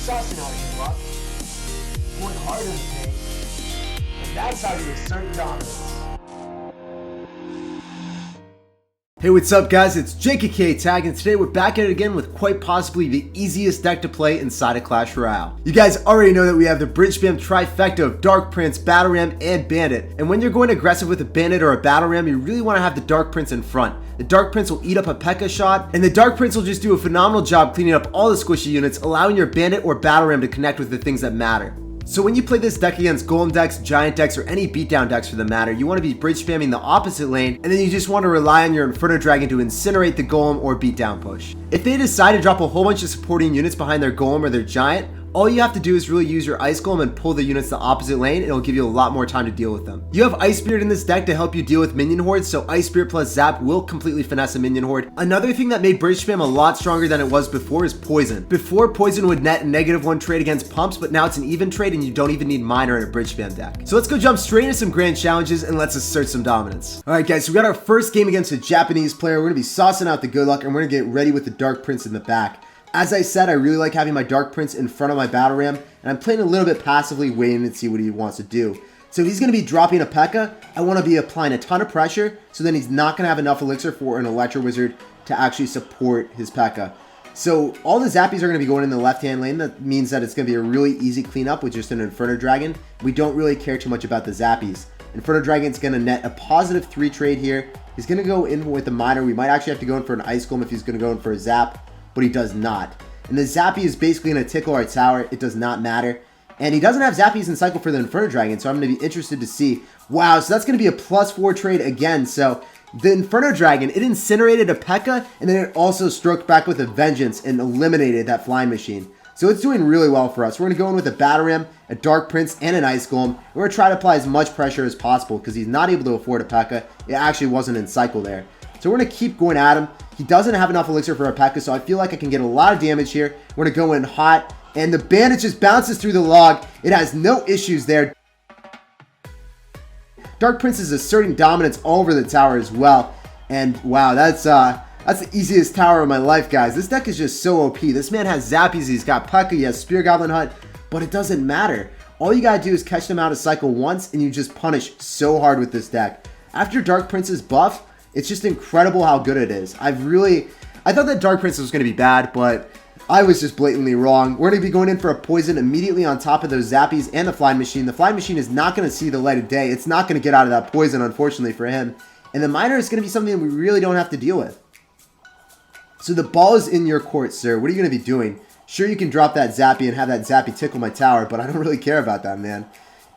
sussing out your luck, going hard in the paint, and that's how you assert dominance. Hey, what's up guys, it's SirTagCR, and today we're back at it again with quite possibly the easiest deck to play inside of Clash Royale. You guys already know that we have the bridge spam trifecta of Dark Prince, Battle Ram, and Bandit. And when you're going aggressive with a Bandit or a Battle Ram, you really want to have the Dark Prince in front. The Dark Prince will eat up a P.E.K.K.A shot, and the Dark Prince will just do a phenomenal job cleaning up all the squishy units, allowing your Bandit or Battle Ram to connect with the things that matter. So when you play this deck against Golem decks, Giant decks, or any beatdown decks for the matter, you want to be bridge spamming the opposite lane, and then you just want to rely on your Inferno Dragon to incinerate the Golem or beatdown push. If they decide to drop a whole bunch of supporting units behind their Golem or their Giant, all you have to do is really use your Ice Golem and pull the units the opposite lane, and it'll give you a lot more time to deal with them. You have Ice Spirit in this deck to help you deal with minion hordes, so Ice Spirit plus Zap will completely finesse a minion horde. Another thing that made bridge spam a lot stronger than it was before is Poison. Before, Poison would net a -1 trade against pumps, but now it's an even trade and you don't even need Miner in a bridge spam deck. So let's go jump straight into some grand challenges and let's assert some dominance. Alright guys, so we got our first game against a Japanese player. We're going to be saucing out the good luck and we're going to get ready with the Dark Prince in the back. As I said, I really like having my Dark Prince in front of my Battle Ram, and I'm playing a little bit passively, waiting to see what he wants to do. So if he's going to be dropping a P.E.K.K.A, I want to be applying a ton of pressure, so then he's not going to have enough Elixir for an Electro Wizard to actually support his P.E.K.K.A. So all the Zappies are going to be going in the left-hand lane. That means that it's going to be a really easy cleanup with just an Inferno Dragon. We don't really care too much about the Zappies. Inferno Dragon's going to net a +3 trade here. He's going to go in with a Miner. We might actually have to go in for an Ice Golem if he's going to go in for a Zap, but he does not. And the Zappy is basically going to tickle our tower. It does not matter. And he doesn't have Zappies in cycle for the Inferno Dragon, so I'm going to be interested to see. Wow, so that's going to be a +4 trade again. So the Inferno Dragon, it incinerated a P.E.K.K.A, and then it also stroked back with a Vengeance and eliminated that Flying Machine. So it's doing really well for us. We're going to go in with a Battle Ram, a Dark Prince, and an Ice Golem. We're going to try to apply as much pressure as possible because he's not able to afford a P.E.K.K.A. It actually wasn't in cycle there. So we're going to keep going at him. He doesn't have enough Elixir for a P.E.K.K.A, so I feel like I can get a lot of damage here. We're going to go in hot, and the Bandit just bounces through the log. It has no issues there. Dark Prince is asserting dominance all over the tower as well. And wow, that's the easiest tower of my life, guys. This deck is just so OP. This man has Zappies, he's got P.E.K.K.A, he has Spear Goblin Hut, but it doesn't matter. All you gotta do is catch them out of cycle once, and you just punish so hard with this deck. After Dark Prince's buff, it's just incredible how good it is. I thought that Dark Prince was going to be bad, but I was just blatantly wrong. We're going to be going in for a Poison immediately on top of those Zappies and the Flying Machine. The Flying Machine is not going to see the light of day. It's not going to get out of that Poison, unfortunately for him. And the Miner is going to be something that we really don't have to deal with. So the ball is in your court, sir. What are you going to be doing? Sure, you can drop that Zappy and have that Zappy tickle my tower, but I don't really care about that, man.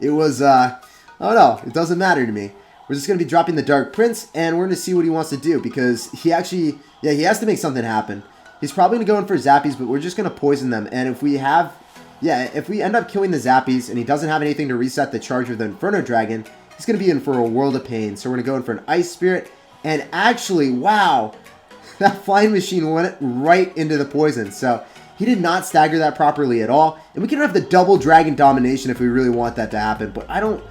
It was, I don't know. It doesn't matter to me. We're just going to be dropping the Dark Prince, and we're going to see what he wants to do, because he actually, yeah, he has to make something happen. He's probably going to go in for Zappies, but we're just going to poison them, and if we have, yeah, if we end up killing the Zappies, and he doesn't have anything to reset the charge of the Inferno Dragon, he's going to be in for a world of pain. So we're going to go in for an Ice Spirit, and actually, wow, that Flying Machine went right into the poison, so he did not stagger that properly at all, and we can have the double Dragon Domination if we really want that to happen, but I don't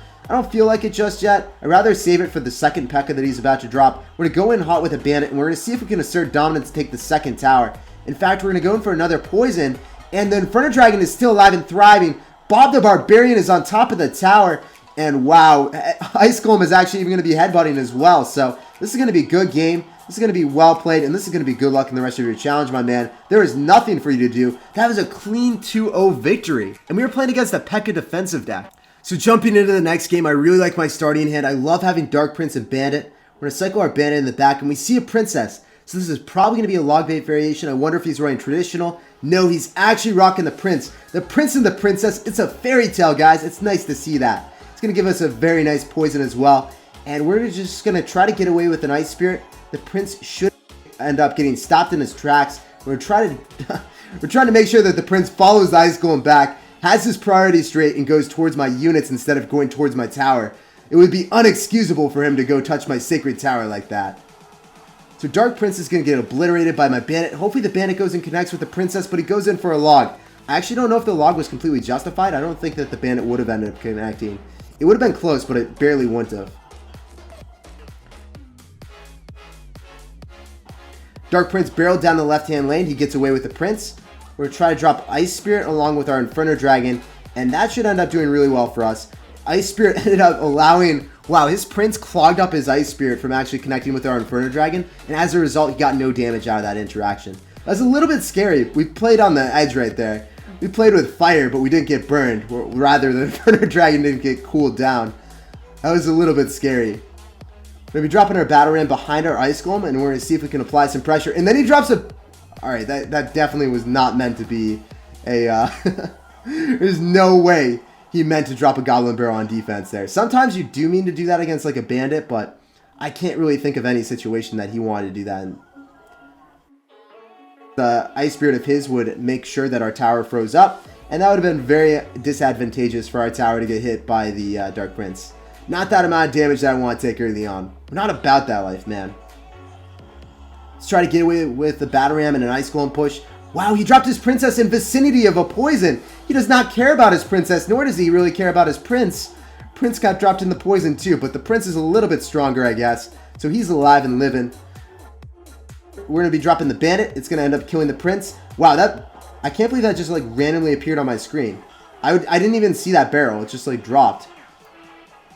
feel like it just yet. I'd rather save it for the second P.E.K.K.A that he's about to drop. We're going to go in hot with a Bandit, and we're going to see if we can assert dominance to take the second tower. In fact, we're going to go in for another Poison, and the Inferno Dragon is still alive and thriving. Bob the Barbarian is on top of the tower, and wow, Ice Golem is actually even going to be headbutting as well. So this is going to be a good game. This is going to be well played, and this is going to be good luck in the rest of your challenge, my man. There is nothing for you to do. That was a clean 2-0 victory, and we were playing against a P.E.K.K.A defensive deck. So jumping into the next game, I really like my starting hand. I love having Dark Prince and Bandit. We're going to cycle our Bandit in the back, and we see a Princess. So this is probably going to be a log bait variation. I wonder if he's running traditional. No, he's actually rocking the Prince. The Prince and the Princess. It's a fairy tale, guys. It's nice to see that. It's going to give us a very nice poison as well. And we're just going to try to get away with an Ice Spirit. The Prince should end up getting stopped in his tracks. We're trying to make sure that the Prince follows the Ice Golem back, has his priority straight, and goes towards my units instead of going towards my tower. It would be unexcusable for him to go touch my sacred tower like that. So Dark Prince is going to get obliterated by my Bandit. Hopefully the Bandit goes and connects with the Princess, but he goes in for a log. I actually don't know if the log was completely justified. I don't think that the Bandit would have ended up connecting. It would have been close, but it barely wouldn't have. Dark Prince barreled down the left-hand lane. He gets away with the Prince. We're going to try to drop Ice Spirit along with our Inferno Dragon, and that should end up doing really well for us. Ice Spirit ended up allowing... Wow, his Prince clogged up his Ice Spirit from actually connecting with our Inferno Dragon, and as a result, he got no damage out of that interaction. That was a little bit scary. We played on the edge right there. We played with fire, but we didn't get burned. Or rather, the Inferno Dragon didn't get cooled down. That was a little bit scary. We're going to be dropping our Battle Ram behind our Ice Golem, and we're going to see if we can apply some pressure. And then he drops a... Alright, that definitely was not meant to be a... There's no way he meant to drop a Goblin Barrel on defense there. Sometimes you do mean to do that against like a bandit, but I can't really think of any situation that he wanted to do that in. The Ice Spirit of his would make sure that our tower froze up, and that would have been very disadvantageous for our tower to get hit by the Dark Prince. Not that amount of damage that I want to take early on. We're not about that life, man. Let's try to get away with the Battle Ram and an Ice Golem push. Wow, he dropped his princess in vicinity of a poison. He does not care about his princess, nor does he really care about his prince. Prince got dropped in the poison too, but the prince is a little bit stronger, I guess. So he's alive and living. We're going to be dropping the bandit. It's going to end up killing the prince. Wow, I can't believe that just like randomly appeared on my screen. I didn't even see that barrel. It just like dropped.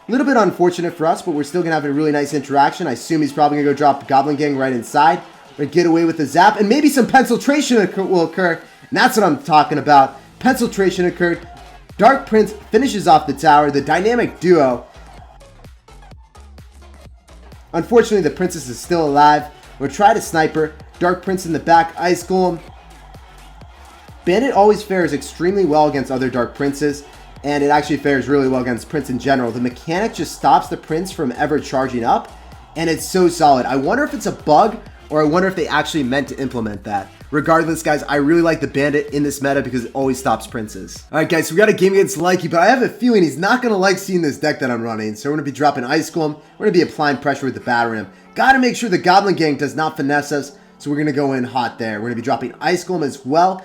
A little bit unfortunate for us, but we're still going to have a really nice interaction. I assume he's probably going to go drop Goblin Gang right inside. We're going to get away with the zap, and maybe some Penetration will occur. And that's what I'm talking about. Penetration occurred. Dark Prince finishes off the tower. The dynamic duo. Unfortunately, the princess is still alive. We'll try to sniper. Dark Prince in the back. Ice Golem. Bandit always fares extremely well against other Dark Princes, and it actually fares really well against Prince in general. The mechanic just stops the Prince from ever charging up, and it's so solid. I wonder if it's a bug, or I wonder if they actually meant to implement that. Regardless, guys, I really like the Bandit in this meta because it always stops Princes. Alright, guys, so we got a game against Likey, but I have a feeling he's not going to like seeing this deck that I'm running. So we're going to be dropping Ice Golem. We're going to be applying pressure with the Battle Ram. Got to make sure the Goblin Gang does not finesse us, so we're going to go in hot there. We're going to be dropping Ice Golem as well.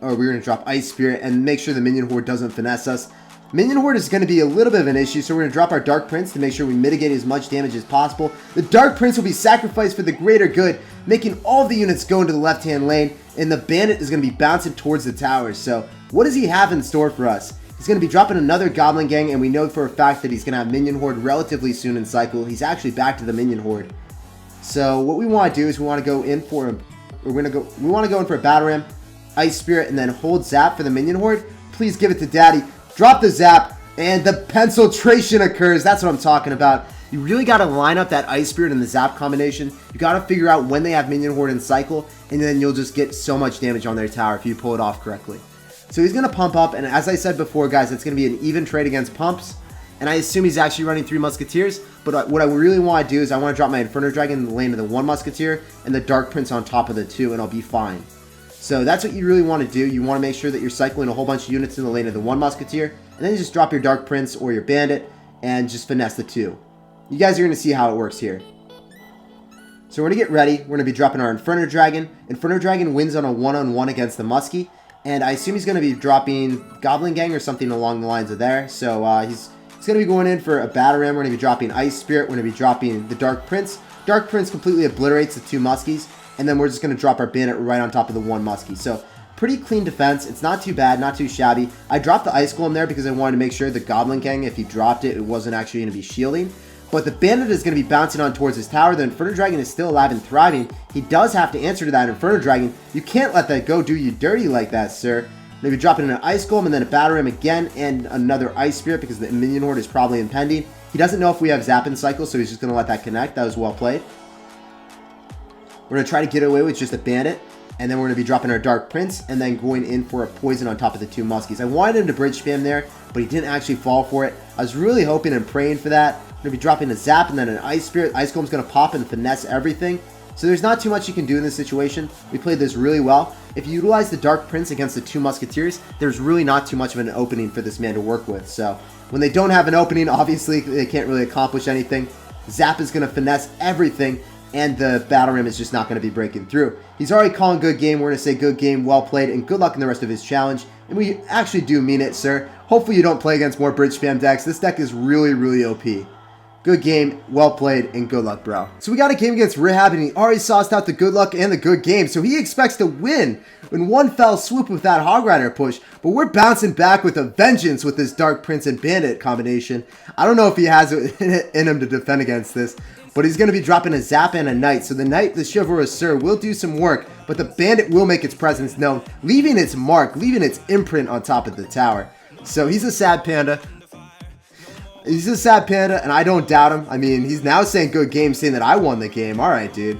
Or we're going to drop Ice Spirit and make sure the Minion Horde doesn't finesse us. Minion Horde is going to be a little bit of an issue, so we're going to drop our Dark Prince to make sure we mitigate as much damage as possible. The Dark Prince will be sacrificed for the greater good, making all of the units go into the left-hand lane, and the Bandit is going to be bouncing towards the towers. So what does he have in store for us? He's going to be dropping another Goblin Gang, and we know for a fact that he's going to have Minion Horde relatively soon in cycle. He's actually back to the Minion Horde. So what we want to do is we want to go in for we want to go in for a Battle Ram, Ice Spirit, and then hold Zap for the Minion Horde. Please give it to Daddy. Drop the Zap, and the Penetration occurs. That's what I'm talking about. You really got to line up that Ice Spirit and the Zap combination. You got to figure out when they have Minion Horde in cycle, and then you'll just get so much damage on their tower if you pull it off correctly. So he's going to pump up, and as I said before, guys, it's going to be an even trade against pumps, and I assume he's actually running 3 Musketeers, but what I really want to do is I want to drop my Inferno Dragon in the lane of the 1 Musketeer, and the Dark Prince on top of the 2, and I'll be fine. So that's what you really want to do. You want to make sure that you're cycling a whole bunch of units in the lane of the 1 Musketeer, and then you just drop your Dark Prince or your Bandit and just finesse the 2. You guys are going to see how it works here. So we're going to get ready. We're going to be dropping our Inferno Dragon. Inferno Dragon wins on a 1-on-1 against the Muskie, and I assume he's going to be dropping Goblin Gang or something along the lines of there. So he's going to be going in for a Battle Ram. We're going to be dropping Ice Spirit. We're going to be dropping the Dark Prince. Dark Prince completely obliterates the 2 Muskies. And then we're just going to drop our Bandit right on top of the 1 Muskie. So, pretty clean defense. It's not too bad, not too shabby. I dropped the Ice Golem there because I wanted to make sure the Goblin Gang, if he dropped it, it wasn't actually going to be shielding. But the Bandit is going to be bouncing on towards his tower. The Inferno Dragon is still alive and thriving. He does have to answer to that Inferno Dragon. You can't let that go do you dirty like that, sir. Maybe dropping an Ice Golem and then a Battle Ram again and another Ice Spirit because the Minion Horde is probably impending. He doesn't know if we have Zap in cycle, so he's just going to let that connect. That was well played. We're going to try to get away with just a Bandit, and then we're going to be dropping our Dark Prince, and then going in for a Poison on top of the 2 Muskies. I wanted him to bridge spam there, but he didn't actually fall for it. I was really hoping and praying for that. We're going to be dropping a Zap, and then an Ice Spirit. Ice Golem's going to pop and finesse everything. So there's not too much you can do in this situation. We played this really well. If you utilize the Dark Prince against the 2 Musketeers, there's really not too much of an opening for this man to work with. So when they don't have an opening, obviously they can't really accomplish anything. Zap is going to finesse everything, and the Battle Ram is just not going to be breaking through. He's already calling good game. We're going to say good game, well played, and good luck in the rest of his challenge. And we actually do mean it, sir. Hopefully you don't play against more bridge spam decks. This deck is really, really OP. Good game, well played, and good luck, bro. So we got a game against Rehab, and he already sauced out the good luck and the good game, so he expects to win in one fell swoop with that Hog Rider push, but we're bouncing back with a vengeance with this Dark Prince and Bandit combination. I don't know if he has it in him to defend against this, but he's going to be dropping a Zap and a Knight, so the Knight, the Chivalrous Sir, will do some work, but the Bandit will make its presence known, leaving its mark, leaving its imprint on top of the tower. So he's a sad panda. He's a sad panda, and I don't doubt him. I mean, he's now saying good game, saying that I won the game. All right, dude.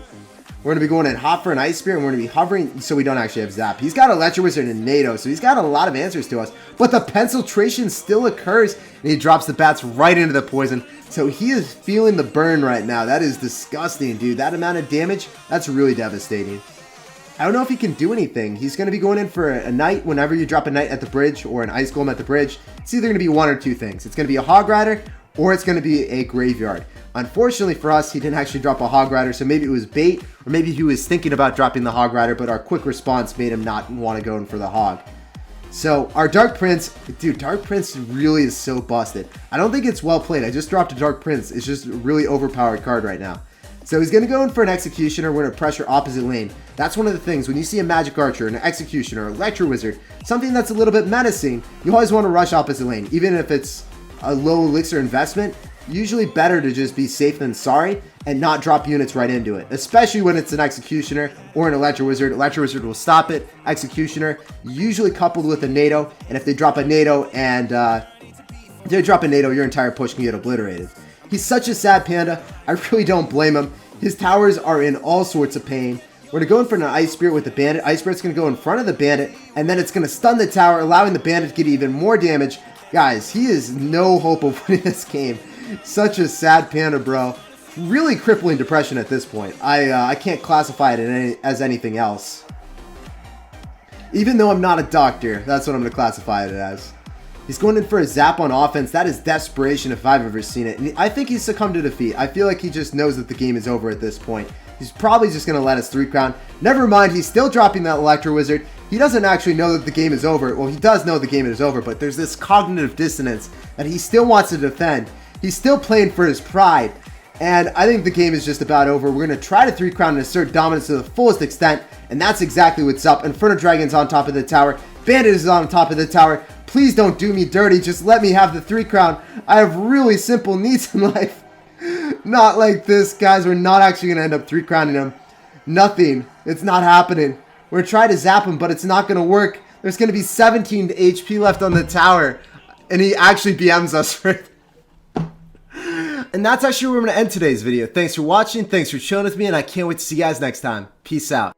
We're going to be going in hot for an Ice Spear, and we're going to be hovering so we don't actually have Zap. He's got Electro Wizard and NATO, so he's got a lot of answers to us. But the Penciltration still occurs, and he drops the bats right into the poison. So he is feeling the burn right now. That is disgusting, dude. That amount of damage, that's really devastating. I don't know if he can do anything. He's going to be going in for a Knight whenever you drop a Knight at the bridge or an Ice Golem at the bridge. It's either going to be one or two things. It's going to be a Hog Rider or it's going to be a Graveyard. Unfortunately for us, he didn't actually drop a Hog Rider, so maybe it was bait, or maybe he was thinking about dropping the Hog Rider, but our quick response made him not want to go in for the Hog. So our Dark Prince, dude, Dark Prince really is so busted. I don't think it's well played. I just dropped a Dark Prince. It's just a really overpowered card right now. So he's going to go in for an Executioner. We're going to pressure opposite lane. That's one of the things. When you see a Magic Archer, an Executioner, Electro Wizard, something that's a little bit menacing, you always want to rush opposite lane. Even if it's a low elixir investment, usually better to just be safe than sorry and not drop units right into it. Especially when it's an Executioner or an Electro Wizard. Electro Wizard will stop it. Executioner, usually coupled with a NATO. And if they drop a NATO your entire push can get obliterated. He's such a sad panda. I really don't blame him. His towers are in all sorts of pain. We're going to go in for an Ice Spirit with the Bandit. Ice Spirit's going to go in front of the Bandit, and then it's going to stun the tower, allowing the Bandit to get even more damage. Guys, he is no hope of winning this game. Such a sad panda, bro. Really crippling depression at this point. I can't classify it as anything else. Even though I'm not a doctor, that's what I'm going to classify it as. He's going in for a Zap on offense. That is desperation if I've ever seen it. And I think he's succumbed to defeat. I feel like he just knows that the game is over at this point. He's probably just going to let us 3-crown. Never mind, he's still dropping that Electro Wizard. He doesn't actually know that the game is over. Well, he does know the game is over, but there's this cognitive dissonance that he still wants to defend. He's still playing for his pride. And I think the game is just about over. We're going to try to 3-crown and assert dominance to the fullest extent. And that's exactly what's up. Inferno Dragon's on top of the tower. Bandit is on top of the tower. Please don't do me dirty. Just let me have the 3-crown. I have really simple needs in life. Not like this, guys. We're not actually going to end up 3-crowning him. Nothing. It's not happening. We're trying to zap him, but it's not going to work. There's going to be 17 HP left on the tower. And he actually BMs us for it. And that's actually where we're going to end today's video. Thanks for watching. Thanks for chilling with me. And I can't wait to see you guys next time. Peace out.